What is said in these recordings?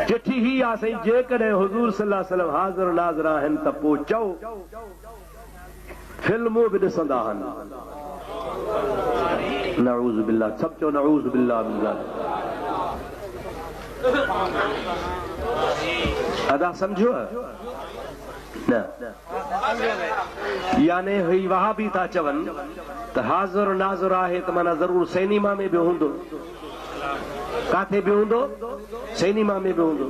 चिठी ही आ सही जेकॾहिं हुज़ूर सल्लल्लाहु अलैहि वसल्लम हाज़िर नाज़िर आहिनि त पोइ चओ फिल्मूं बि ॾिसंदा आहिनि नऊज़ बिल्लाह सभु चओ नऊज़ बिल्लाह अदा सम्झो न याने ही वहाबी था चवनि त हाज़िर नाज़िर आहे त माना ज़रूर सिनेमा में बि हूंदो काथे बि हूंदो सिनेमा में बि हूंदो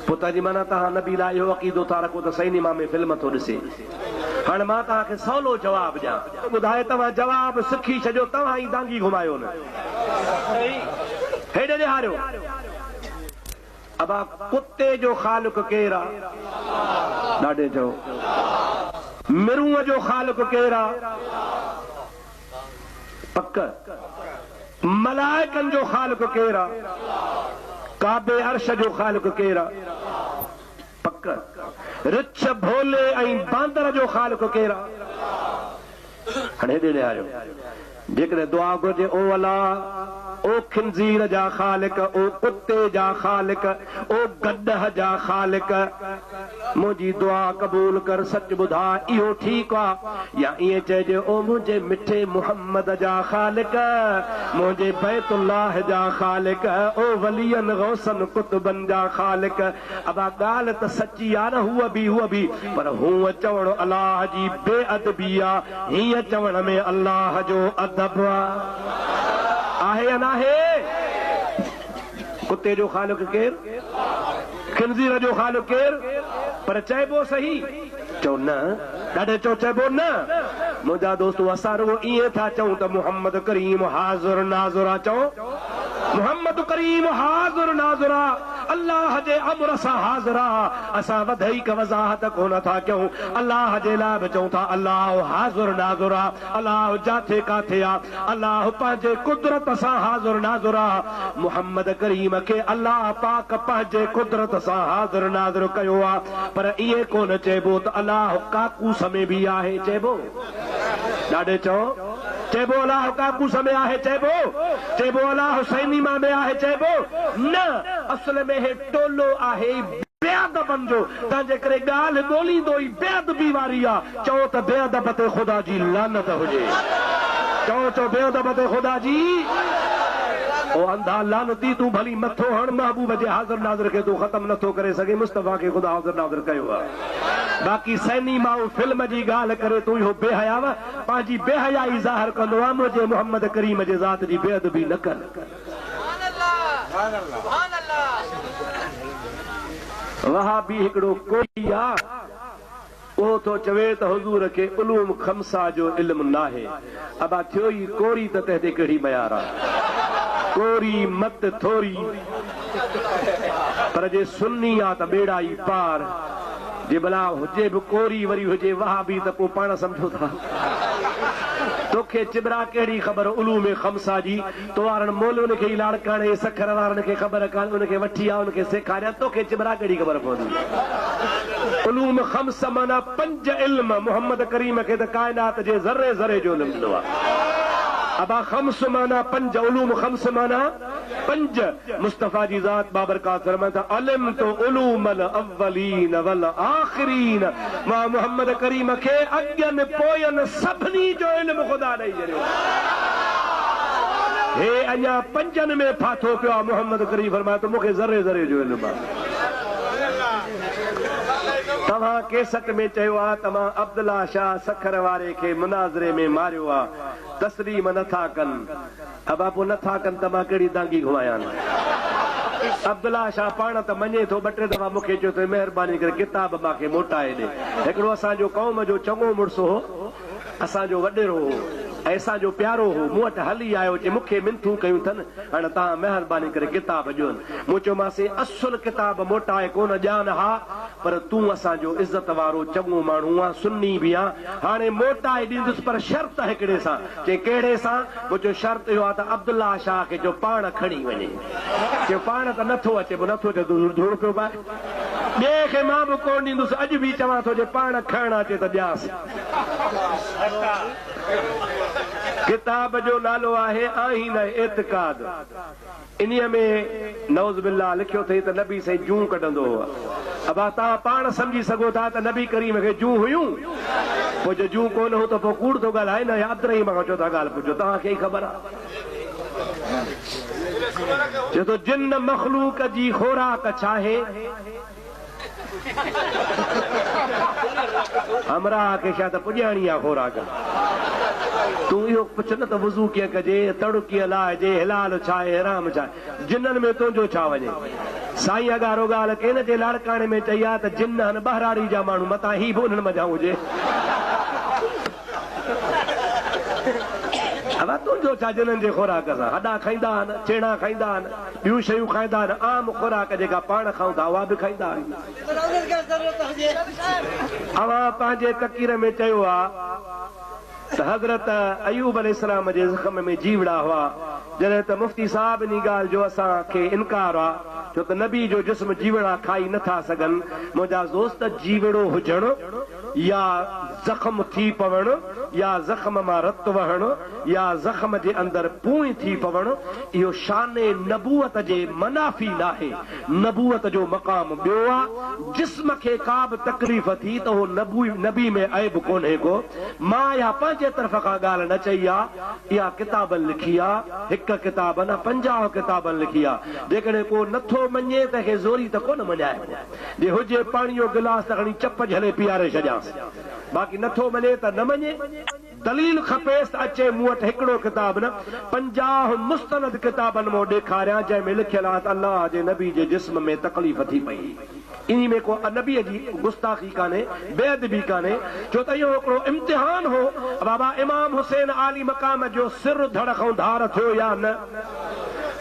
पोइ तव्हांजी माना तव्हां नबी लाइ इहो अक़ीदो था रखो त सिनेमा में फिल्म थो ॾिसे हाणे मां तव्हांखे सवलो जवाबु ॾियां ॿुधाए तव्हां जवाबु सिखी छॾियो तव्हां ई दांगी घुमायो न हेॾे ॾेहारियो अबा कुते जो ख़ालिक़ केरु आहे ॾाढे चओ मिरूअ जो ख़ालिक़ केरु आहे पक मलाइकनि जो ख़ालिक़ केरु आहे काबे अर्श जो ख़ालिक़ केरु आहे पक रिछ भोले ऐं बांदर जो ख़ालिक़ केरु आहे हाणे हेॾे ॾेहारियो जेकॾहिं दुआ घुर्जे ओ अल्लाह ओ खिंज़ीर जा ख़ालिक़ ओ कुते जा ख़ालिक़ ओ गॾह जा ख़ालिक़ मुंहिंजी दुआ क़बूल कर सच ॿुधा इहो ठीकु आहे या ईअं चइजे ओ मुंहिंजे मिठे मुहम्मद जा ख़ालिक़ मुंहिंजे बैतुल्लाह जा ख़ालिक़ ओ वलियन गौसन कुतुबन जा ख़ालिक़ अबा ॻाल्हि त सची आहे न हूअ बि पर हूअ चवण अलाह जी बेअदबी आहे हीअं चवण में अलाह जो अदब आहे या नाहे कुते जो ख़ालिक़ केरु खिंज़ीर जो ख़ालिक़ केरु पर चइबो सही चओ न ॾाढे चओ चइबो न मुंहिंजा दोस्त असां रुगो ईअं था चऊं त मुहम्मद करीम हाज़िर नाज़िर आहे चओ मुहम्मद करीम हाज़िर नाज़िर आहे अल्लाह जे अमर सां हाज़िर आहे असां वधीक वज़ाहत कोन था कयूं अल्लाह जे लाइ बि चऊं था अल्लाह हाज़िर नाज़िर आहे अल्लाह जाथे काथे आहे अल्लाह पंहिंजे कुदरत सां हाज़िर नाज़िर आहे मुहम्मद करीम खे अल्लाह पाक पंहिंजे कुदरत सां हाज़िर नाज़िर कयो आहे पर इहे कोन चइबो त अल्लाह काकूस में बि आहे चइबो ॾाढे चओ चइबो अल्लाह काकूस में आहे चइबो अल्लाह सिनेमा में आहे चइबो न असल में हे टोलो आहे बेअदबन जो तंहिंजे करे ॻाल्हि ॻोल्हींदो ई बेअदबी वारी आहे चओ त बेअदब ते ख़ुदा जी लानत हुजे चओ बेअदब ते ख़ुदा जी ओ अंधा लानती तूं भली मथो हण महबूब जे हाज़िर नाज़िर खे तूं ख़त्म नथो करे सघे मुस्तफ़ा खे ख़ुदा हाज़िर नाज़िर कयो आहे बाक़ी सिनेमा फिल्म जी ॻाल्हि करे तूं इहो बेहया पंहिंजी बेहयाई ज़ाहिर कंदो आहे मुंहिंजे मुहम्मद करीम जे ज़ात जी बेअदबी न कर वहाबी हिकिड़ो कोई आहे उहो थो चवे त हुज़ूर खे उलूम खमसा जो इल्मु नाहे अबा थियो ई कोरी त तंहिं ते कहिड़ी मयार आहे कोरी मत थोरी पर जे सुन्नी आहे त बेड़ा ई पार जे भला हुजे बि कोरी वरी हुजे वहाबी त पोइ पाण सम्झो था तोखे चिबरा कहिड़ी ख़बर उलूम खमसा जी तो वारनि मोलुनि खे ई लाड़काणे सखर वारनि खे ख़बर कान उनखे वठी आ उनखे सेखारिया तोखे चिबरा कहिड़ी ख़बर पवंदी उलूम खमस माना 5 इल्म मोहम्मद करीम खे त काइनात जे ज़रे ज़रे जो इल्मु ॾिनो आहे अबा खम्स माना 5 उलूम खम्स माना 5 मुस्तफ़ा जी ज़ात बाबरकात फरमाता अलम तो उलूमल अव्वलीन वल आखिरीन मां मोहम्मद करीम खे अॻियनि पोयनि सभिनी जो इल्मु ख़ुदा ॾेई छॾियो हे अञा 5 में फाथो पियो आहे मोहम्मद करीम फरमाए त मूंखे ज़रे ज़रे जो इल्मु आहे तव्हां केसट में चयो आहे तव्हां अब्दुल्ला शाह सखर वारे खे मुनाज़रे में मारियो आहे तस्लीम नथा कनि अबा पोइ नथा कनि त मां कहिड़ी दांगी घुमायां अब्दुल्ला शाह पाण त मञे थो 2-3 दफ़ा मूंखे चयो त महिरबानी करे किताब मूंखे मोटाए ॾे हिकिड़ो असांजो क़ौम जो चङो मुड़ुसु हो असांजो वॾेरो हो ऐं असांजो प्यारो हो मूं वटि हली आयो चए मूंखे मिनथूं कयूं अथनि हाणे तव्हां महिरबानी करे किताब ॾियोनि मूं चयोमांसि असुल किताब मोटाए कोन ॼाण हा पर तूं असांजो इज़त वारो चङो माण्हू आहे सुन्नी बि आहे हाणे मोटाए ॾींदुसि पर शर्त हिकिड़े सां चए कहिड़े सां मूं चयो शर्त इहो आहे त अब्दुल्ला शाह खे जो पाण खणी वञे चयो पाण त नथो अचे पोइ नथो अचे धूड़ पियो पाए ॿिए खे मां बि कोन ॾींदुसि अॼु बि चवां थो जे पाण खणणु अचे त ॾियासि किताब जो नालो आहे आहीन एतिक़ाद इन्हीअ में नौज़ बिल्लाह लिखियो अथई त नबी साईं जूं कढंदो हो। अब तव्हां पाण सम्झी सघो था त नबी करीम खे जूं हुयूं, पोइ जो जूं कोन हो त पोइ कूड़ थो ॻाल्हाए न, या अदर ई मां चओ था ॻाल्हि पुछो, तव्हांखे ई ख़बर आहे। चए थो जिन मख़लूक जी खोराक छा आहे, हमरा खे छा त पुॼाणी आहे खोराक। तूं इहो पुछ न त वज़ू कीअं कजे, तड़ कीअं लाहिजे, हिलाल छा आहे, हराम छा आहे, जिननि में तुंहिंजो छा वञे। साईं अगारो ॻाल्हि कंहिं जे लाड़काणे में चई आहे त जिन आहिनि ॿाहिराड़ी जा माण्हू, मथां ही बि उन्हनि मज़ा हुजे। अब तुंहिंजो छा जिन्हनि जे खोराक सां, हॾा खाईंदा आहिनि, छेड़ा खाईंदा आहिनि, ॿियूं शयूं खाईंदा आहिनि, आम खोराक जेका पाण खाऊं था उहा बि खाईंदा आहिनि। अवां पंहिंजे तक़ीर में चयो आहे त हज़रत अयूब अलैहिस्सलाम जे ज़ख़्म में जीवड़ा हुआ, जॾहिं त मुफ़्ती साहब इन ॻाल्हि जो असांखे इनकार आहे, छो त नबी जो जिस्म जीवड़ा खाई नथा सघनि। मुंहिंजा दोस्त, जीवड़ो हुजणु या ज़ख़्म थी पवणु, या ज़ख़्म मां रतु वहणु, या ज़ख़्म जे अंदरि पूई थी पवणु, इहो शाने नबूअत जे मनाफ़ी न आहे। नबूअत जो मक़ाम ॿियो आहे। जिस्म खे का बि तकलीफ़ थी त उहो नबी में ऐब कोन्हे को। मां या पंहिंजे तरफ़ खां ॻाल्हि न चई आहे, इहा किताबनि लिखी आहे, हिकु किताब न 50 किताबनि लिखी आहे। जेकॾहिं को नथो मञे त खे ज़ोरी त कोन मञाए, जे हुजे पाणी जो गिलास त खणी चप झले पीआरे छॾियांसि, बाक़ी नथो मञे त न मञे। दलील खपेसि त अचे मूं वटि हिकिड़ो किताब न 50 मुस्तनद किताबनि मां ॾेखारियां जंहिंमें लिखियलु आहे त अल्लाह जे नबी जे जिस्म में तकलीफ़ थी पई। इन में को नबीअ जी गुस्ताखी कान्हे, बेअदबी कान्हे, छो त इहो हिकिड़ो इम्तिहान हो। बाबा इमाम हुसैन आली मक़ाम जो सिर धड़ खां धार थियो या न,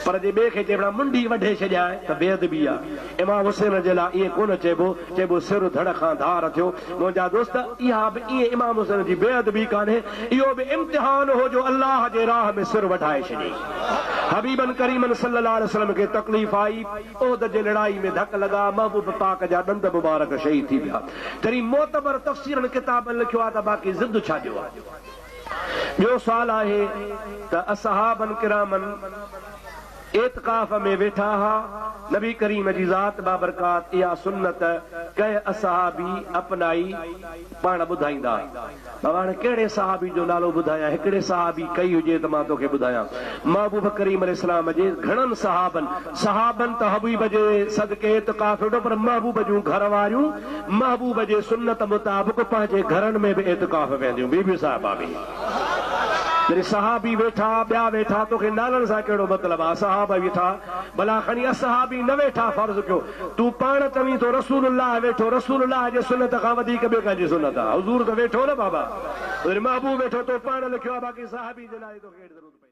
पर जे ॿिए खे चइबा मुंडी वढे छॾियां त बेअदबी आहे। इमाम हुसैन जे लाइ ईअं कोन चइबो, चइबो सिर धड़ खां धार थियो। मुंहिंजा दोस्त, इहा बि ईअं इमाम हुसैन जी बेअदबी कान्हे, इहो बि इम्तिहान हो जो अल्लाह जे राह में सिर वठाए छॾी। हबीबन करीमन सल्लल्लाहु अलैहि वसल्लम खे तकलीफ़ आई, ओहद जे लड़ाई में धक लॻा, महबूब पाक जा ॾंद मुबारक शहीद थी विया। जॾहिं मोतबर तफ़सीरनि किताबनि लिखियो आहे त बाक़ी ज़िद छा ॾियो आहे। ॿियो सुवाल आहे त असहाबन किरामन एतकाफ़ में वेठा हा, नबी करीम जी ज़ात बाबरकात इहा सुन्नत कंहिं असहाबी अपनाई, पाण ॿुधाईंदा। बाबा हाणे कहिड़े सहाबी जो नालो ॿुधायां, हिकिड़े सहाबी कई हुजे त मां तोखे ॿुधायां। महबूब करीम अलैहिस्सलाम जे घणनि सहाबनि त हबीब जे सदके एतकाफ़ वेठो, पर महबूब जूं घर वारियूं महबूब जे सुन्नत मुताबिक़ पंहिंजे घरनि में बि एतकाफ़ वेंदियूं। बीबी साहिबा बि जॾहिं सहाबी वेठा, ॿिया वेठा, तोखे नालनि सां कहिड़ो मतिलबु आहे। सहाबा वेठा, भला खणी असहाबी न वेठा, फर्ज़ कयो तूं पाण चवीं थो रसूलुल्लाह वेठो, रसूलुल्लाह जे सुन्नत खां वधीक ॿिए कंहिंजी सुन्नत आहे। हुज़ूर त वेठो न बाबा, महबूब वेठो, तो पाण लिखियो आहे, बाक़ी सहाबी जे लाइ तोखे ज़रूरत